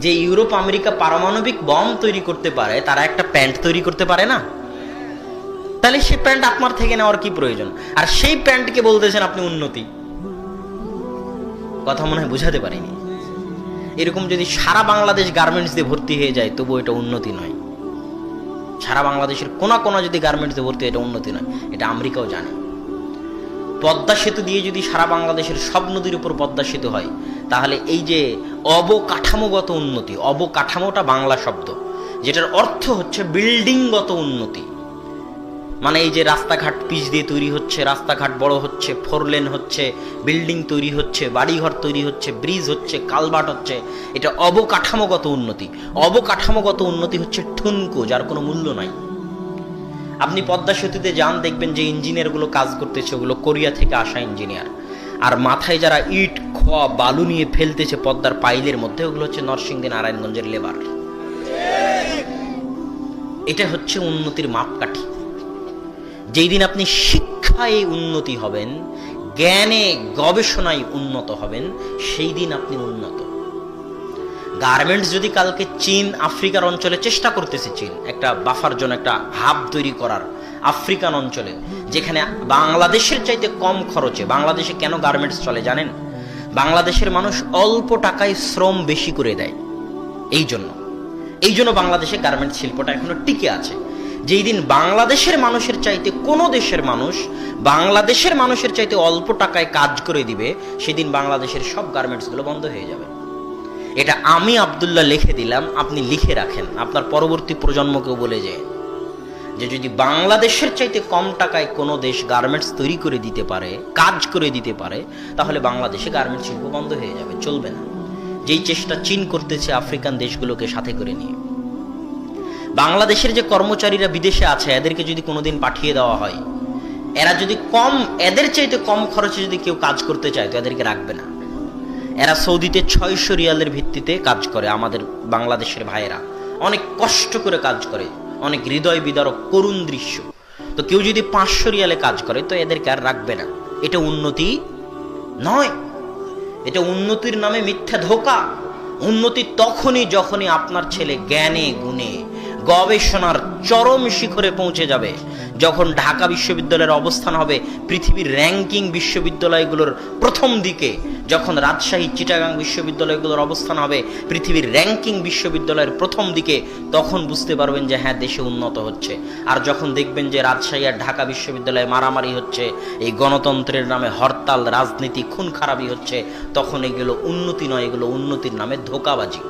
যে Europe America পারমাণবিক bomb তৈরি করতে পারে, তারা একটা প্যান্ট তৈরি করতে পারে না? তাহলে সেই প্যান্ট আপনার থেকে নেওয়ার কি প্রয়োজন? আর সেই প্যান্টকে বলতেছেন আপনি উন্নতি। কথা মনে হয় বুঝাতে পারিনি। এরকম যদি সারা বাংলাদেশ গার্মেন্টস দিয়ে ভর্তি হয়ে যায়, তবু এটা উন্নতি নয়। সারা বাংলাদেশের কোনা কোনা যদি গার্মেন্টস দিয়ে ভর্তি হয়, এটা উন্নতি নয়। এটা আমেরিকাও জানে। পদ্মা সেতু দিয়ে যদি সারা বাংলাদেশের সব নদীর উপর পদ্মা সেতু হয়, তাহলে এই যে অবকাঠামোগত উন্নতি, অবকাঠামোটা বাংলা শব্দ, যেটার অর্থ হচ্ছে বিল্ডিংগত উন্নতি। মানে এই যে রাস্তাঘাট পিচ দিয়ে তৈরি হচ্ছে, রাস্তাঘাট বড় হচ্ছে, 4 লেন হচ্ছে, বিল্ডিং তৈরি হচ্ছে, বাড়িঘর তৈরি হচ্ছে, ব্রিজ হচ্ছে, কালভার্ট হচ্ছে, এটা অবকাঠামোগত উন্নতি। অবকাঠামোগত উন্নতি হচ্ছে ঠুনকো, যার কোনো মূল্য নাই। আপনি পদ্মা সেতুতে যান, দেখবেন যে ইঞ্জিনিয়ারগুলো কাজ করতেছে, ওগুলো কোরিয়া থেকে আসা ইঞ্জিনিয়ার। আর মাথায় যারা ইট খোয়া বালু নিয়ে ফেলতেছে পদ্মার পাইলের মধ্যে, ওগুলো হচ্ছে নরসিংদী নারায়ণগঞ্জের লেবার। এটা হচ্ছে উন্নতির মাপকাঠি। যেই দিন আপনি শিক্ষায় উন্নতি হবেন, জ্ঞানে গবেষণায় উন্নত হবেন, সেই দিন আপনি উন্নত। গার্মেন্টস যদি কালকে চীন আফ্রিকার অঞ্চলে চেষ্টা করতেছে, চীন একটা বাফার জন্য একটা হাব তৈরি করার আফ্রিকান অঞ্চলে, যেখানে বাংলাদেশের চাইতে কম খরচে। বাংলাদেশে কেন গার্মেন্টস চলে জানেন? বাংলাদেশের মানুষ অল্প টাকায় শ্রম বেশি করে দেয়। এই জন্য বাংলাদেশে গার্মেন্টস শিল্পটা এখনো টিকে আছে। যেই দিন বাংলাদেশের মানুষের চাইতে কোনো দেশের মানুষ বাংলাদেশের মানুষের চাইতে অল্প টাকায় কাজ করে দিবে, সেদিন বাংলাদেশের সব গার্মেন্টসগুলো বন্ধ হয়ে যাবে। এটা আমি আব্দুল্লাহ লিখে দিলাম, আপনি লিখে রাখেন, আপনার পরবর্তী প্রজন্মকেও বলে যায় যে যদি বাংলাদেশের চাইতে কম টাকায় কোনো দেশ গার্মেন্টস তৈরি করে দিতে পারে, কাজ করে দিতে পারে, তাহলে বাংলাদেশে গার্মেন্টস শিল্প বন্ধ হয়ে যাবে, চলবে না। যেই চেষ্টা চীন করতেছে আফ্রিকান দেশগুলোকে সাথে করে নিয়ে। বাংলাদেশের যে কর্মচারীরা বিদেশে আছে, এদেরকে যদি কোনোদিন পাঠিয়ে দেওয়া হয়, এরা যদি এদের চাইতে কম খরচে যদি কেউ কাজ করতে চায়, তো এদেরকে রাখবে না। এরা সৌদিতে 600 রিয়ালের ভিত্তিতে কাজ করে। আমাদের বাংলাদেশের ভাইয়েরা অনেক কষ্ট করে কাজ করে, অনেক হৃদয় বিদারক করুণ দৃশ্য। তো কেউ যদি 500 রিয়ালে কাজ করে, তো এদেরকে আর রাখবে না। এটা উন্নতি নয়, এটা উন্নতির নামে মিথ্যা ধোঁকা। উন্নতি তখনই যখনই আপনার ছেলে জ্ঞানে গুণে গবেষণার চরম শিখরে পৌঁছে যাবে, যখন ঢাকা বিশ্ববিদ্যালয়ের অবস্থান হবে পৃথিবীর র্যাঙ্কিং বিশ্ববিদ্যালয়গুলোর প্রথম দিকে, যখন রাজশাহী চিটাগাং বিশ্ববিদ্যালয়গুলোর অবস্থান হবে পৃথিবীর র্যাঙ্কিং বিশ্ববিদ্যালয়ের প্রথম দিকে, তখন বুঝতে পারবেন যে হ্যাঁ, দেশে উন্নত হচ্ছে। আর যখন দেখবেন যে রাজশাহী আর ঢাকা বিশ্ববিদ্যালয়ে মারামারি হচ্ছে, এই গণতন্ত্রের নামে হরতাল, রাজনীতি, খুন খারাপি হচ্ছে, তখন এগুলো উন্নতি নয়, এগুলো উন্নতির নামে ধোঁকাবাজি।